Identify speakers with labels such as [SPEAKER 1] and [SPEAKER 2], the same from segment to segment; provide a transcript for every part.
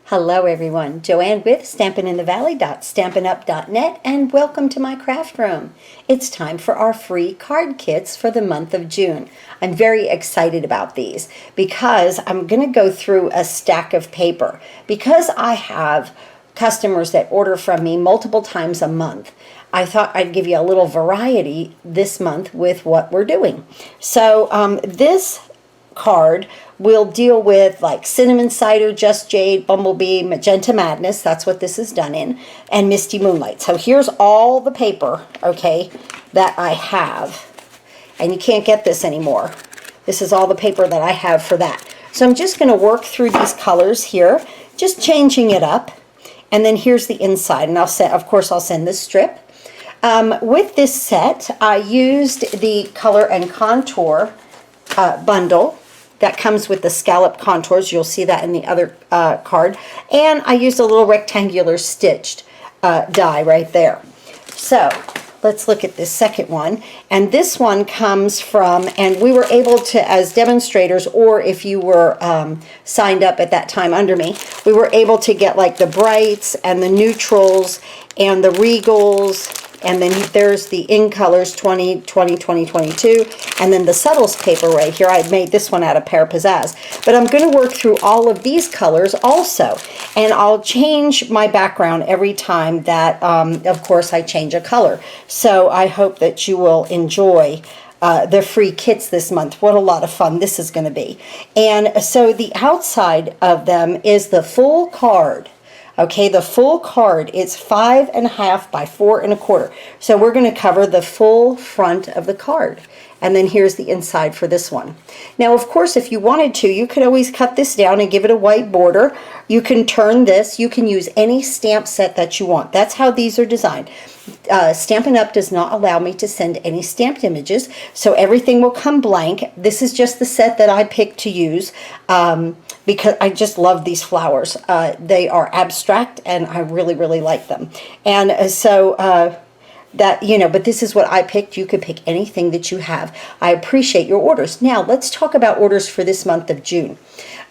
[SPEAKER 1] Hello everyone, Joanne with StampinInTheValley.StampinUp.net, and welcome to my craft room. It's time for our free card kits for the month of June. I'm very excited about these because I'm going to go through a stack of paper. Because I have customers that order from me multiple times a month, I thought I'd give you a little variety this month with what we're doing. So this card will deal with like Cinnamon Cider, Just Jade, Bumblebee, Magenta Madness, that's what this is done in, and Misty Moonlight. So here's all the paper, okay, that I have. And you can't get this anymore. This is all the paper that I have for that. So I'm just going to work through these colors here, just changing it up. And then here's the inside, and I'll send, of course, I'll send this strip. With this set, I used the Color and Contour bundle that comes with the scallop contours. You'll see that in the other card. And I used a little rectangular stitched die right there. So let's look at this second one. And this one comes from, and we were able to, as demonstrators, or if you were signed up at that time under me, we were able to get like the brights and the neutrals and the regals. And then there's the in colors 20, 20, 20, 22. And then the subtles paper right here. I made this one out of Pear Pizzazz. But I'm going to work through all of these colors also. And I'll change my background every time that, of course, I change a color. So I hope that you will enjoy the free kits this month. What a lot of fun this is going to be. And so the outside of them is the full card. Okay, the full card is 5.5 by 4 1/4. So we're going to cover the full front of the card. And then here's the inside for this one. Now, of course, if you wanted to, you could always cut this down and give it a white border. You can turn this. You can use any stamp set that you want. That's how these are designed. Stampin' Up! Does not allow me to send any stamped images, so everything will come blank. This is just the set that I picked to use because I just love these flowers. They are abstract, and I really, really like them. And so that, you know, but this is what I picked. You could pick anything that you have. I appreciate your orders. Now, let's talk about orders for this month of June.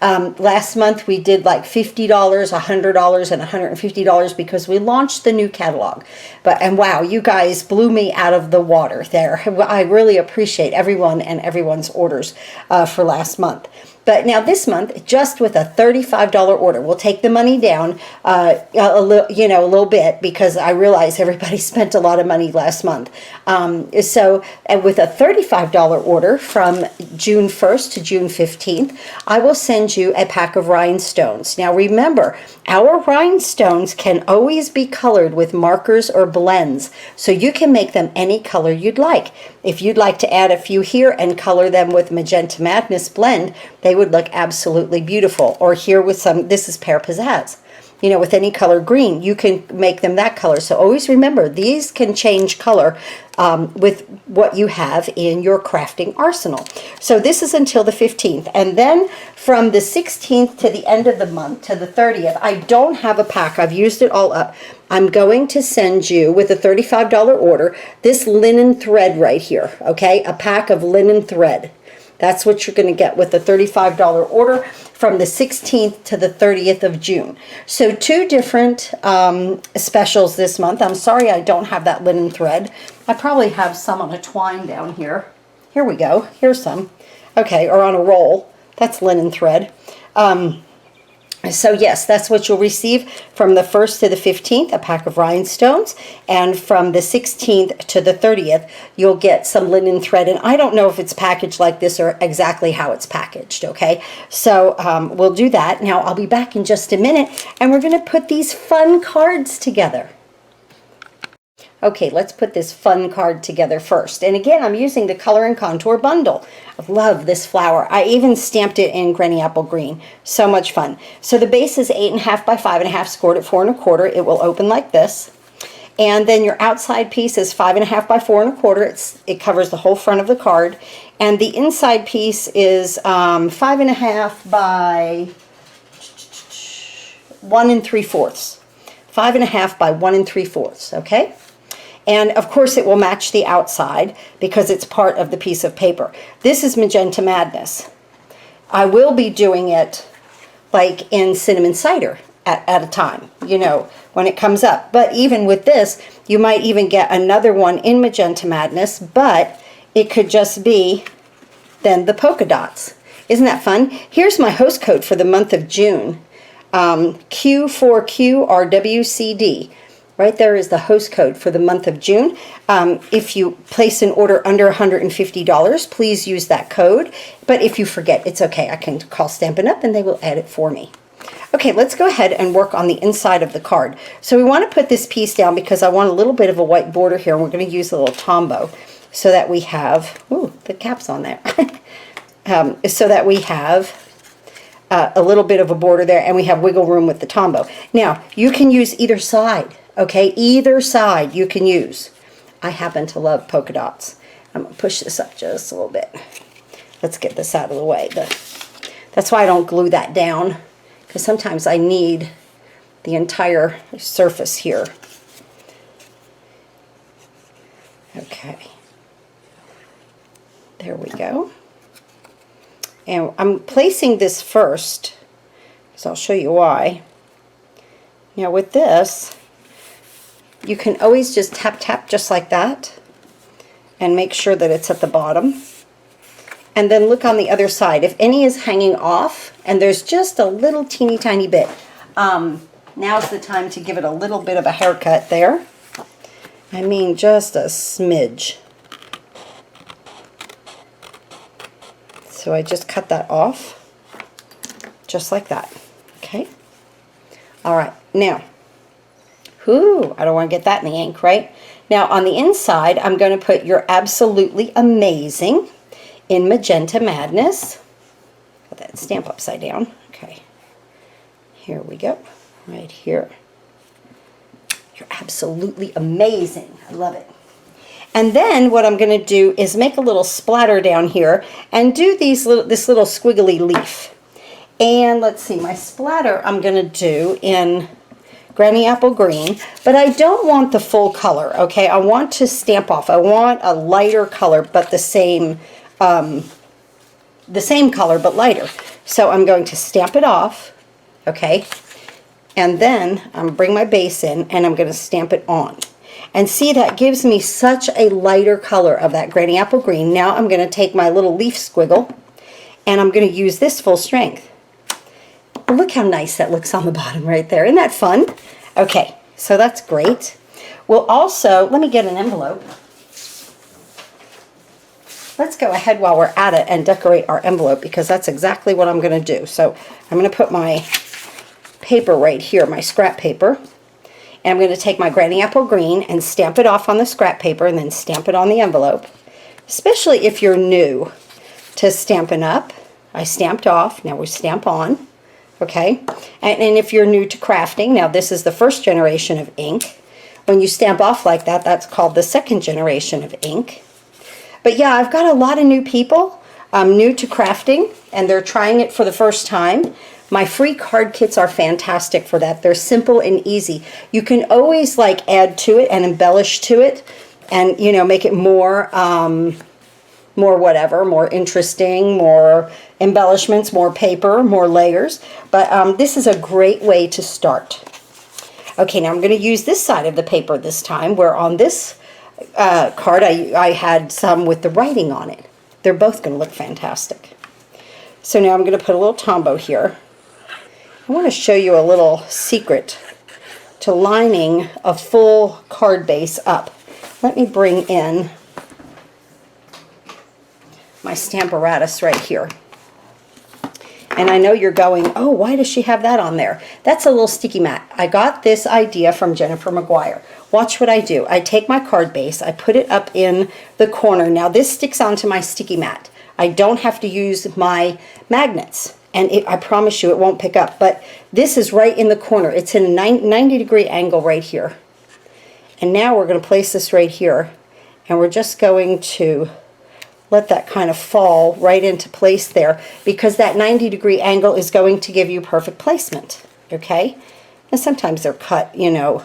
[SPEAKER 1] Last month we did like $50, $100, and $150 because we launched the new catalog. And wow, you guys blew me out of the water there. I really appreciate everyone and everyone's orders for last month. But now this month, just with a $35 order, we'll take the money down a little bit because I realize everybody spent a lot of money last month. So with a $35 order from June 1st to June 15th, I will send you a pack of rhinestones. Now remember, our rhinestones can always be colored with markers or blends, so you can make them any color you'd like. If you'd like to add a few here and color them with Magenta Madness blend, they would look absolutely beautiful. Or here with some, this is Pear Pizzazz. You know, with any color green, you can make them that color. So always remember, these can change color with what you have in your crafting arsenal. So this is until the 15th. And then from the 16th to the end of the month, to the 30th, I don't have a pack. I've used it all up. I'm going to send you, with a $35 order, this linen thread right here, okay? A pack of linen thread. That's what you're going to get with the $35 order from the 16th to the 30th of June. So two different specials this month. I'm sorry I don't have that linen thread. I probably have some on a twine down here. Here we go. Here's some. Okay, or on a roll. That's linen thread. So yes, that's what you'll receive from the 1st to the 15th, a pack of rhinestones, and from the 16th to the 30th, you'll get some linen thread. And I don't know if it's packaged like this or exactly how it's packaged, okay? So we'll do that. Now, I'll be back in just a minute, and we're going to put these fun cards together. Okay, let's put this fun card together first. And again, I'm using the Color and Contour bundle. I love this flower. I even stamped it in Granny Apple Green. So much fun. So the base is 8.5 by 5.5, scored at 4 1/4. It will open like this. And then your outside piece is 5.5 by 4 1/4. It covers the whole front of the card. And the inside piece is 5.5 by 1 3/4. 5.5 by 1 3/4, okay? And of course it will match the outside because it's part of the piece of paper. This is Magenta Madness. I will be doing it like in Cinnamon Cider. at a time, you know, when it comes up. But even with this, you might even get another one in Magenta Madness, but it could just be then the polka dots. Isn't that fun? Here's my host code for the month of June. Q4QRWCD. Right there is the host code for the month of June. If you place an order under $150, please use that code. But if you forget, it's okay. I can call Stampin' Up and they will add it for me. Okay, let's go ahead and work on the inside of the card. So we want to put this piece down because I want a little bit of a white border here, and we're going to use a little Tombow so that we have, ooh, the cap's on there, so that we have a little bit of a border there, and we have wiggle room with the Tombow. Now, you can use either side, okay? Either side you can use. I happen to love polka dots. I'm going to push this up just a little bit. Let's get this out of the way. That's why I don't glue that down, because sometimes I need the entire surface here. Okay. There we go. And I'm placing this first, so I'll show you why. Now with this, you can always just tap tap just like that and make sure that it's at the bottom. And then look on the other side. If any is hanging off and there's just a little teeny tiny bit, now's the time to give it a little bit of a haircut there. I mean just a smidge. So I just cut that off, just like that, okay? All right, now, I don't want to get that in the ink, right? Now on the inside, I'm going to put You're Absolutely Amazing in Magenta Madness. Put that stamp upside down, okay. Here we go, right here. You're absolutely amazing, I love it. And then what I'm going to do is make a little splatter down here and do this little squiggly leaf. And let's see, my splatter I'm going to do in Granny Apple Green, but I don't want the full color, okay? I want to stamp off. I want a lighter color, but the same color, but lighter. So I'm going to stamp it off, okay? And then I'm bring my base in and I'm going to stamp it on. And see, that gives me such a lighter color of that Granny Apple Green. Now I'm going to take my little leaf squiggle and I'm going to use this full strength. Look how nice that looks on the bottom right there. Isn't that fun? Okay, so that's great. We'll also, let me get an envelope. Let's go ahead while we're at it and decorate our envelope because that's exactly what I'm going to do. So I'm going to put my paper right here, my scrap paper. And I'm going to take my Granny Apple Green and stamp it off on the scrap paper and then stamp it on the envelope. Especially if you're new to Stampin' Up. I stamped off, now we stamp on. Okay? And if you're new to crafting, now this is the first generation of ink. When you stamp off like that, that's called the second generation of ink. But yeah, I've got a lot of new people new to crafting and they're trying it for the first time. My free card kits are fantastic for that. They're simple and easy. You can always like add to it and embellish to it and, you know, make it more, more interesting, more embellishments, more paper, more layers. But this is a great way to start. Okay, now I'm going to use this side of the paper this time, where on this card I had some with the writing on it. They're both going to look fantastic. So now I'm going to put a little Tombow here. I want to show you a little secret to lining a full card base up. Let me bring in my Stamparatus right here. And I know you're going, oh, why does she have that on there? That's a little sticky mat. I got this idea from Jennifer McGuire. Watch what I do. I take my card base, I put it up in the corner. Now this sticks onto my sticky mat. I don't have to use my magnets. And I promise you it won't pick up. But this is right in the corner. It's in a 90-degree angle right here. And now we're going to place this right here. And we're just going to let that kind of fall right into place there. Because that 90-degree angle is going to give you perfect placement. Okay? And sometimes they're cut, you know.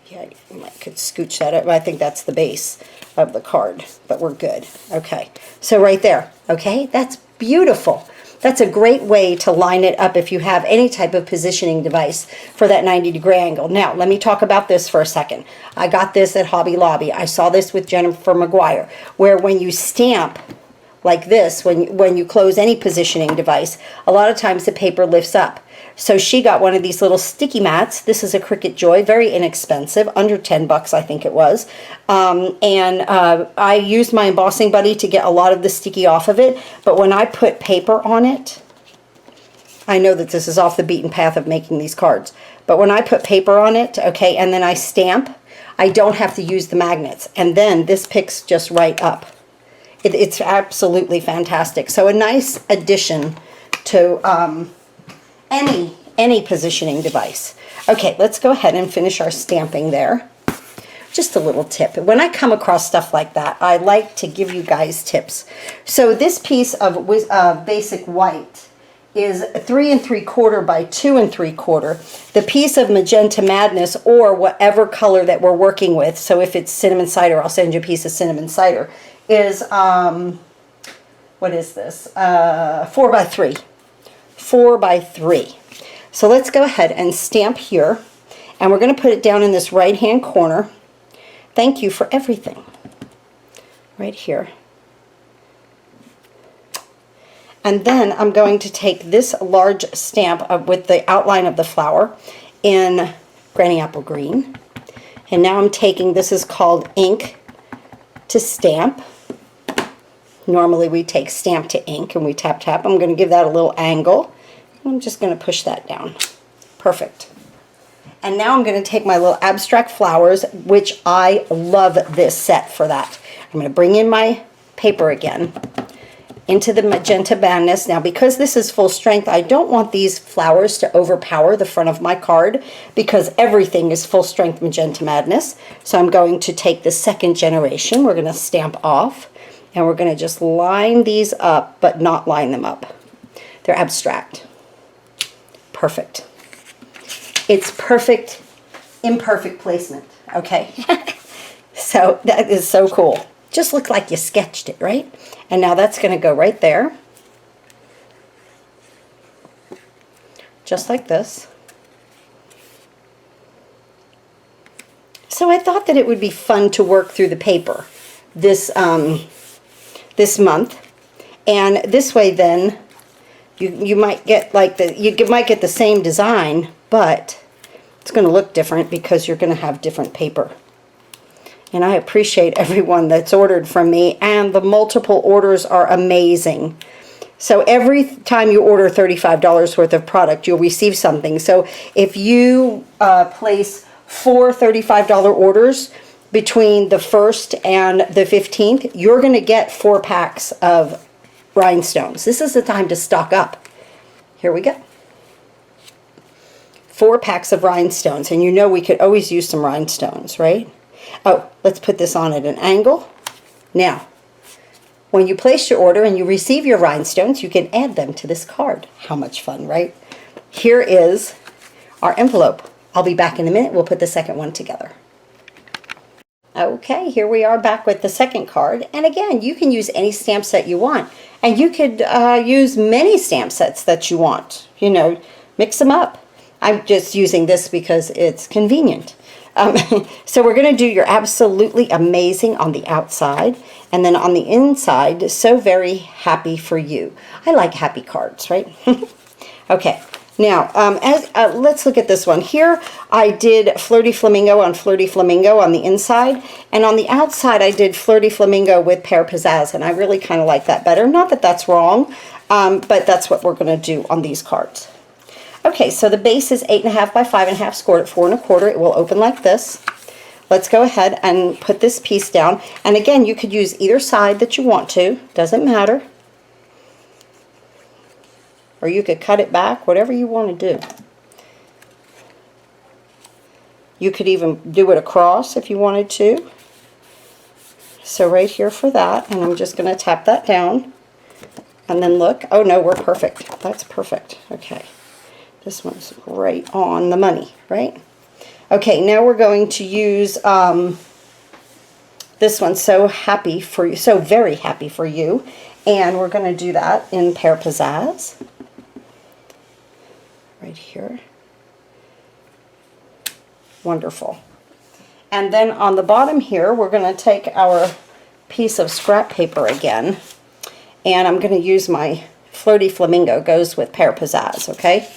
[SPEAKER 1] Yeah, you could scooch that up. I think that's the base of the card. But we're good. Okay. So right there. Okay? That's beautiful. That's a great way to line it up if you have any type of positioning device for that 90-degree angle. Now, let me talk about this for a second. I got this at Hobby Lobby. I saw this with Jennifer McGuire, where when you stamp like this, when you close any positioning device, a lot of times the paper lifts up. So she got one of these little sticky mats. This is a Cricut Joy, very inexpensive, under 10 bucks I think it was. I used my embossing buddy to get a lot of the sticky off of it, but when I put paper on it, I know that this is off the beaten path of making these cards, but when I put paper on it, okay, and then I stamp, I don't have to use the magnets, and then this picks just right up. It's absolutely fantastic. So a nice addition to any positioning device. Okay, let's go ahead and finish our stamping there. Just a little tip. When I come across stuff like that, I like to give you guys tips. So this piece of basic white is 3 3/4 by 2 3/4. The piece of Magenta Madness, or whatever color that we're working with, so if it's cinnamon cider, I'll send you a piece of cinnamon cider, is, what is this? 4 by 3. 4 by 3. So let's go ahead and stamp here, and we're going to put it down in this right hand corner. Thank you for everything. Right here. And then I'm going to take this large stamp with the outline of the flower in Granny Apple Green. And now I'm taking, this is called ink to stamp. Normally we take stamp to ink and we tap tap. I'm going to give that a little angle. I'm just going to push that down. Perfect. And now I'm going to take my little abstract flowers, which I love this set for that. I'm going to bring in my paper again into the Magenta Madness. Now, because this is full strength, I don't want these flowers to overpower the front of my card because everything is full strength Magenta Madness. So I'm going to take the second generation. We're going to stamp off, and we're going to just line these up, but not line them up. They're abstract. Perfect. It's perfect, imperfect placement, okay? So that is so cool. Just look like you sketched it, right? And now that's going to go right there. Just like this. So I thought that it would be fun to work through the paper this this month. And this way then you might get like you might get the same design, but it's going to look different because you're going to have different paper. And I appreciate everyone that's ordered from me, and the multiple orders are amazing. So every time you order $35 worth of product, you'll receive something. So if you place 4 $35 orders between the 1st and the 15th, you're going to get 4 packs of rhinestones. This is the time to stock up. Here we go. 4 packs of rhinestones, and you know we could always use some rhinestones, right? Oh, let's put this on at an angle. Now, when you place your order and you receive your rhinestones, you can add them to this card. How much fun, right? Here is our envelope. I'll be back in a minute. We'll put the second one together. Okay, here we are back with the second card. And again, you can use any stamp set you want. And you could use many stamp sets that you want. You know, mix them up. I'm just using this because it's convenient. So we're going to do You're Absolutely Amazing on the outside, and then on the inside, So Very Happy for You. I like happy cards, right? Okay, now let's look at this one. Here I did Flirty Flamingo on Flirty Flamingo on the inside, and on the outside I did Flirty Flamingo with Pear Pizzazz, and I really kind of like that better. Not that that's wrong, but that's what we're going to do on these cards. Okay, so the base is 8.5 by 5.5, scored at 4 1/4. It will open like this. Let's go ahead and put this piece down. And again, you could use either side that you want to. Doesn't matter. Or you could cut it back, whatever you want to do. You could even do it across if you wanted to. So right here for that, and I'm just going to tap that down. And then look. Oh no, we're perfect. That's perfect. Okay. This one's right on the money, right? Okay, now we're going to use this one, So Happy for You, So Very Happy for You. And we're going to do that in Pear Pizzazz. Right here. Wonderful. And then on the bottom here, we're going to take our piece of scrap paper again. And I'm going to use my Floaty Flamingo, goes with Pear Pizzazz, okay?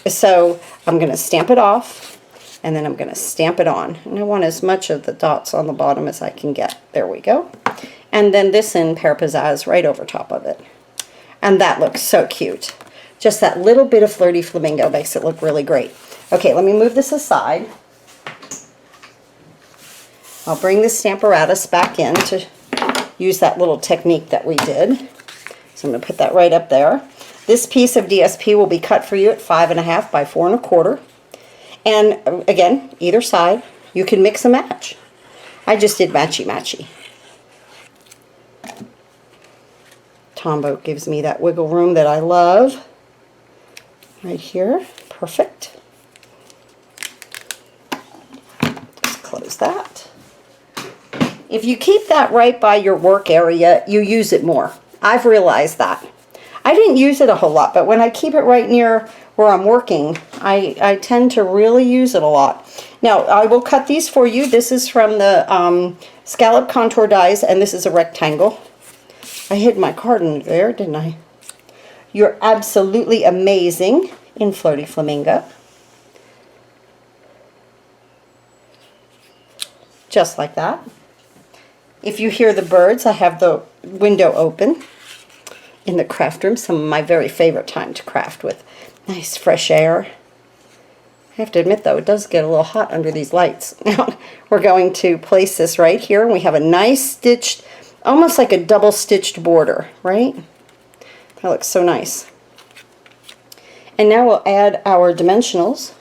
[SPEAKER 1] So I'm going to stamp it off, and then I'm going to stamp it on. And I want as much of the dots on the bottom as I can get. There we go. And then this in Pear Pizzazz right over top of it. And that looks so cute. Just that little bit of Flirty Flamingo makes it look really great. Okay, let me move this aside. I'll bring the Stamparatus back in to use that little technique that we did. So I'm going to put that right up there. This piece of DSP will be cut for you at 5.5 by 4 1/4. And again, either side, you can mix and match. I just did matchy-matchy. Tombow gives me that wiggle room that I love. Right here, perfect. Just close that. If you keep that right by your work area, you use it more. I've realized that. I didn't use it a whole lot, but when I keep it right near where I'm working, I tend to really use it a lot. Now, I will cut these for you. This is from the Scallop Contour Dies, and this is a rectangle. I hid my card in there, didn't I? You're absolutely amazing in Floaty Flamingo. Just like that. If you hear the birds, I have the window open in the craft room. Some of my very favorite time to craft with nice fresh air. I have to admit though, it does get a little hot under these lights. Now we're going to place this right here, and we have a nice stitched, almost like a double stitched border, right? That looks so nice. And now we'll add our dimensionals.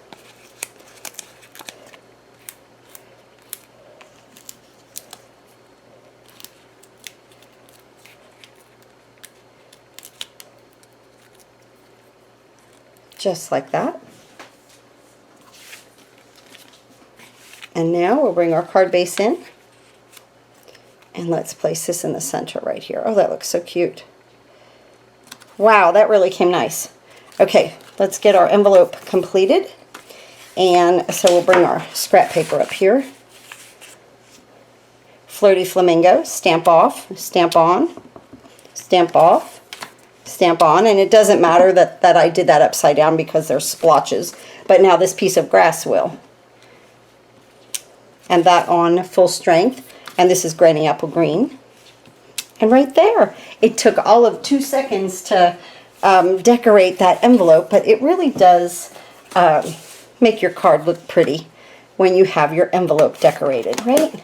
[SPEAKER 1] Just like that. And now we'll bring our card base in, and let's place this in the center right here. Oh, that looks so cute. Wow, that really came nice. Okay, let's get our envelope completed. And so we'll bring our scrap paper up here. Floaty Flamingo, stamp off, stamp on, stamp off, stamp on, and it doesn't matter that I did that upside down because they're splotches, but now this piece of grass will. And that on full strength, and this is Granny Apple Green. And right there, it took all of 2 seconds to decorate that envelope, but it really does make your card look pretty when you have your envelope decorated, right?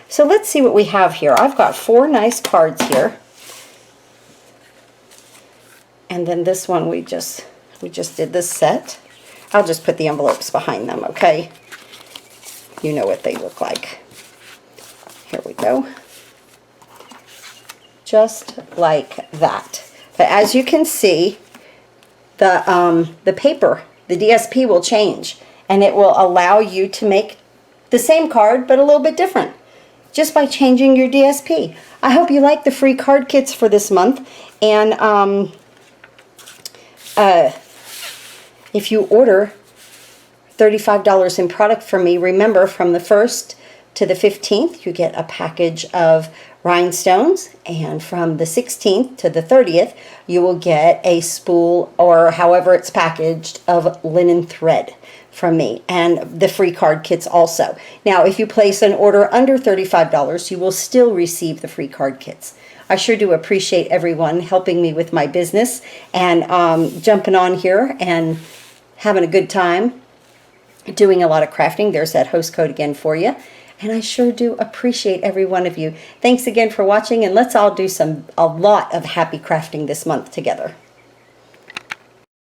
[SPEAKER 1] So let's see what we have here. I've got 4 nice cards here. And then this one we just did this set. I'll just put the envelopes behind them, okay? You know what they look like. Here we go. Just like that. But as you can see, the paper, the DSP will change, and it will allow you to make the same card but a little bit different just by changing your DSP. I hope you like the free card kits for this month, and if you order $35 in product from me, remember from the 1st to the 15th you get a package of rhinestones, and from the 16th to the 30th you will get a spool, or however it's packaged, of linen thread from me, and the free card kits also. Now if you place an order under $35, you will still receive the free card kits. I sure do appreciate everyone helping me with my business and jumping on here and having a good time doing a lot of crafting. There's that host code again for you. And I sure do appreciate every one of you. Thanks again for watching, and let's all do a lot of happy crafting this month together.